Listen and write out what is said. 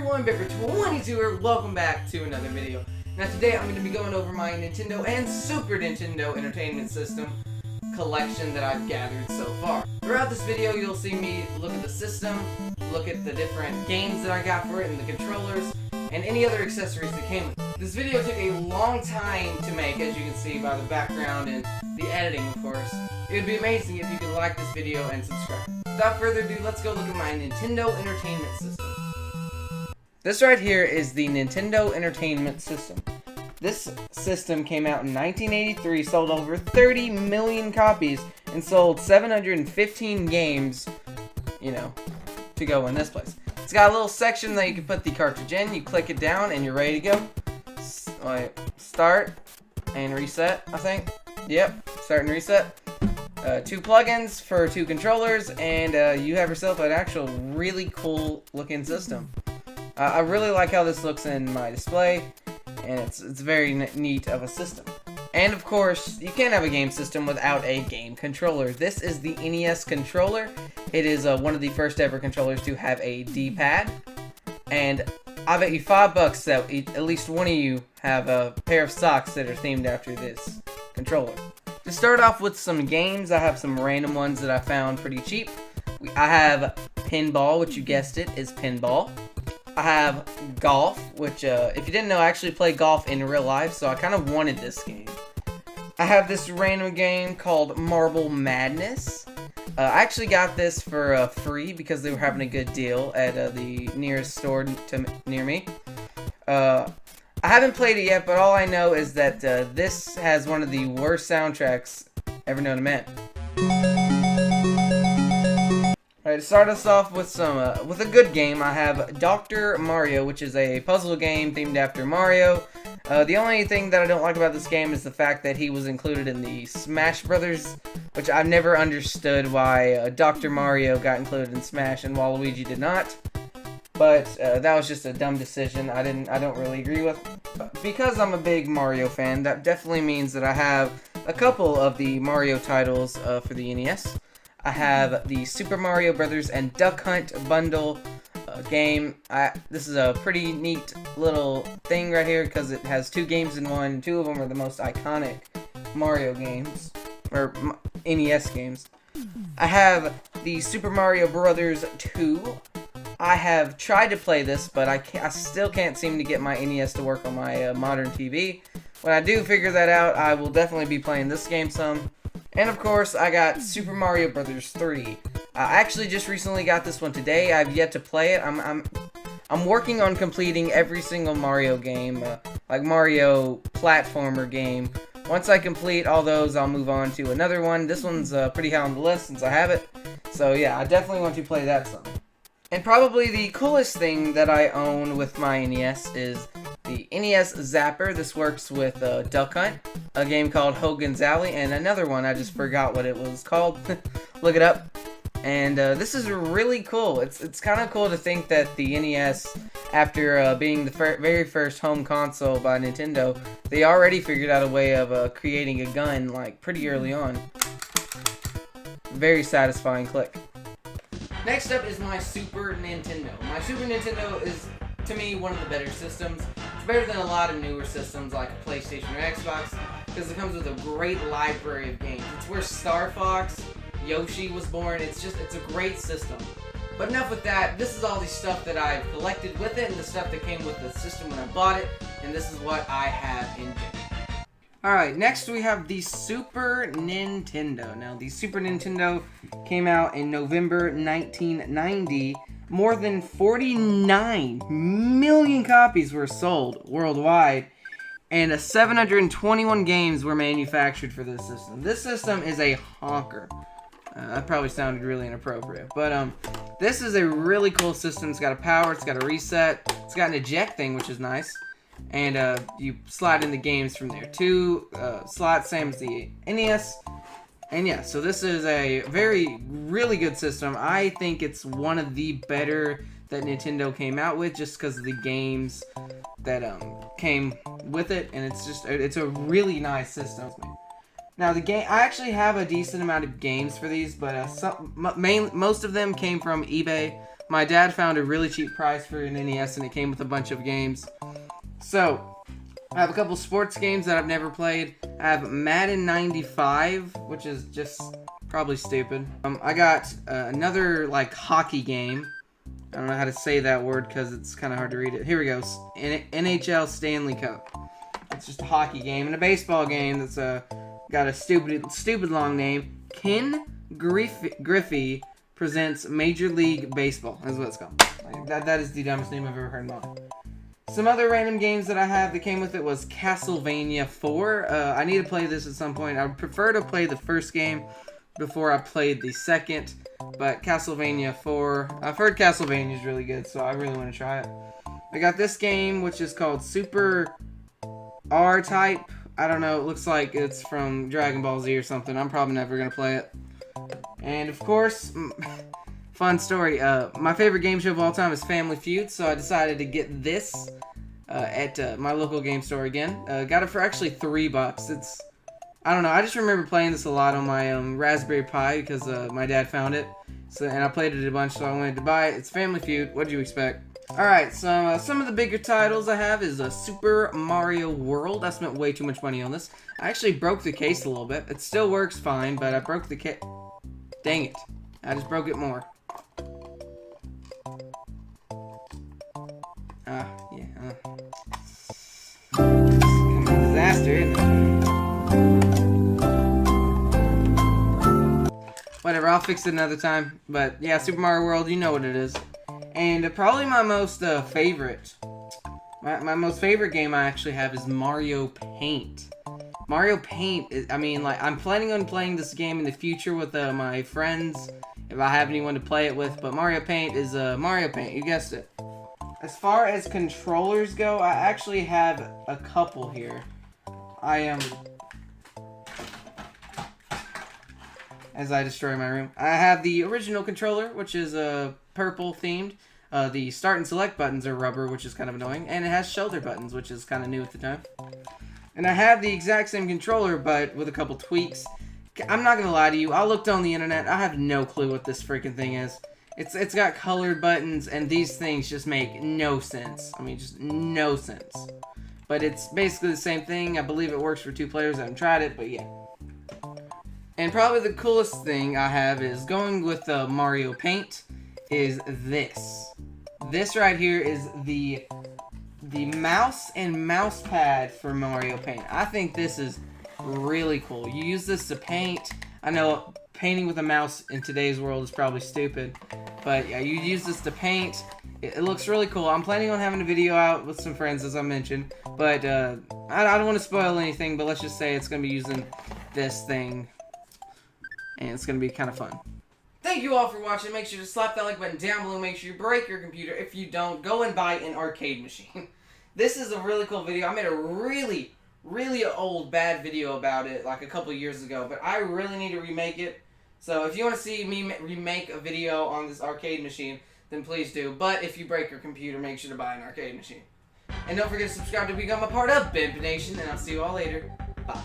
everyone, Bigger22, welcome back to another video. Now today I'm going to be going over my Nintendo and Super Nintendo Entertainment System collection that I've gathered so far. Throughout this video you'll see me look at the system, look at the different games that I got for it and the controllers, and any other accessories that came with it. This video took a long time to make, as you can see by the background and the editing, of course. It would be amazing if you could like this video and subscribe. Without further ado, let's go look at my Nintendo Entertainment System. This right here is the Nintendo Entertainment System. This system came out in 1983, sold over 30 million copies, and sold 715 games, to go in this place. It's got a little section that you can put the cartridge in. You click it down and you're ready to go. Start and reset, I think. Yep, start and reset. 2 plugins for 2 controllers, and you have yourself an actual really cool looking system. I really like how this looks in my display, and it's very neat of a system. And of course, you can't have a game system without a game controller. This is the NES controller. It is one of the first ever controllers to have a D-pad, and I bet you $5 that at least one of you have a pair of socks that are themed after this controller. To start off with some games, I have some random ones that I found pretty cheap. I have pinball, which you guessed it, is pinball. I have golf, which if you didn't know, I actually play golf in real life, so I kind of wanted this game. I have this random game called Marble Madness. I actually got this for free because they were having a good deal at the nearest store near me. I haven't played it yet, but all I know is that this has one of the worst soundtracks ever known to man. Alright, to start us off with with a good game, I have Dr. Mario, which is a puzzle game themed after Mario. The only thing that I don't like about this game is the fact that he was included in the Smash Brothers, which I've never understood why Dr. Mario got included in Smash and Waluigi did not. But that was just a dumb decision. I don't really agree with. But because I'm a big Mario fan, that definitely means that I have a couple of the Mario titles for the NES. I have the Super Mario Brothers and Duck Hunt bundle game. This is a pretty neat little thing right here because it has 2 games in one. 2 of them are the most iconic Mario games, or NES games. I have the Super Mario Brothers 2. I have tried to play this, but I still can't seem to get my NES to work on my modern TV. When I do figure that out, I will definitely be playing this game some. And of course, I got Super Mario Brothers 3. I actually just recently got this one today. I've yet to play it. I'm working on completing every single Mario game, like Mario platformer game. Once I complete all those, I'll move on to another one. This one's pretty high on the list since I have it. So yeah, I definitely want to play that some. And probably the coolest thing that I own with my NES is the NES Zapper. This works with Duck Hunt, a game called Hogan's Alley, and another one, I just forgot what it was called. Look it up. And this is really cool. It's kind of cool to think that the NES, after being the very first home console by Nintendo, they already figured out a way of creating a gun, like, pretty early on. Very satisfying click. Next up is my Super Nintendo. My Super Nintendo is, to me, one of the better systems. It's better than a lot of newer systems like a PlayStation or Xbox because it comes with a great library of games. It's where Star Fox, Yoshi was born. It's a great system. But enough with that. This is all the stuff that I've collected with it and the stuff that came with the system when I bought it. And this is what I have in general. Alright, next we have the Super Nintendo. Now, the Super Nintendo came out in November 1990. More than 49 million copies were sold worldwide, and 721 games were manufactured for this system. This system is a honker. That probably sounded really inappropriate, but this is a really cool system. It's got a power, it's got a reset, it's got an eject thing, which is nice. And you slide in the games from there. 2 slots, same as the NES. And yeah, so this is a really good system. I think it's one of the better that Nintendo came out with, just because of the games that came with it, and it's a really nice system. Now I actually have a decent amount of games for these, but most of them came from eBay. My dad found a really cheap price for an NES, and it came with a bunch of games. So, I have a couple sports games that I've never played. I have Madden 95, which is just probably stupid. I got another, like, hockey game. I don't know how to say that word because it's kind of hard to read it. Here we go. NHL Stanley Cup. It's just a hockey game. And a baseball game that's got a stupid long name. Ken Griffey presents Major League Baseball. That's what it's called. That is the dumbest name I've ever heard in my life. Some other random games that I have that came with it was Castlevania 4. I need to play this at some point. I would prefer to play the first game before I played the second. But Castlevania 4, I've heard Castlevania is really good, so I really want to try it. I got this game, which is called Super R-Type. I don't know, it looks like it's from Dragon Ball Z or something. I'm probably never going to play it. And, of course, fun story, my favorite game show of all time is Family Feud, so I decided to get this at my local game store again. Got it for actually $3. I don't know, I just remember playing this a lot on my Raspberry Pi because my dad found it, and I played it a bunch, so I wanted to buy it. It's Family Feud. What did you expect? Alright, so some of the bigger titles I have is Super Mario World. I spent way too much money on this. I actually broke the case a little bit. It still works fine, but I broke the case. Dang it. I just broke it more. Yeah. Kind of a disaster, isn't it? Whatever, I'll fix it another time. But yeah, Super Mario World, you know what it is. And probably my most favorite. My most favorite game I actually have is Mario Paint. Mario Paint is, I mean, like, I'm planning on playing this game in the future with my friends, if I have anyone to play it with, but Mario Paint is Mario Paint, you guessed it. As far as controllers go, I actually have a couple here. As I destroy my room. I have the original controller, which is purple themed. The start and select buttons are rubber, which is kind of annoying. And it has shoulder buttons, which is kind of new at the time. And I have the exact same controller, but with a couple tweaks. I'm not going to lie to you. I looked on the internet. I have no clue what this freaking thing is. It's got colored buttons, and these things just make no sense. I mean, just no sense. But it's basically the same thing. I believe it works for 2 players. I haven't tried it, but yeah. And probably the coolest thing I have is going with Mario Paint is this. This right here is the mouse and mouse pad for Mario Paint. I think this is really cool. You use this to paint. I know painting with a mouse in today's world is probably stupid, but yeah, you use this to paint. It looks really cool. I'm planning on having a video out with some friends, as I mentioned, but I don't want to spoil anything, but let's just say it's going to be using this thing, and it's going to be kind of fun. Thank you all for watching. Make sure to slap that like button down below. Make sure you break your computer. If you don't, go and buy an arcade machine. This is a really cool video. I made a really old bad video about it like a couple years ago, but I really need to remake it. So if you want to see me remake a video on this arcade machine, then please do. But if you break your computer, make sure to buy an arcade machine. And don't forget to subscribe to become a part of Bimp Nation, and I'll see you all later. Bye.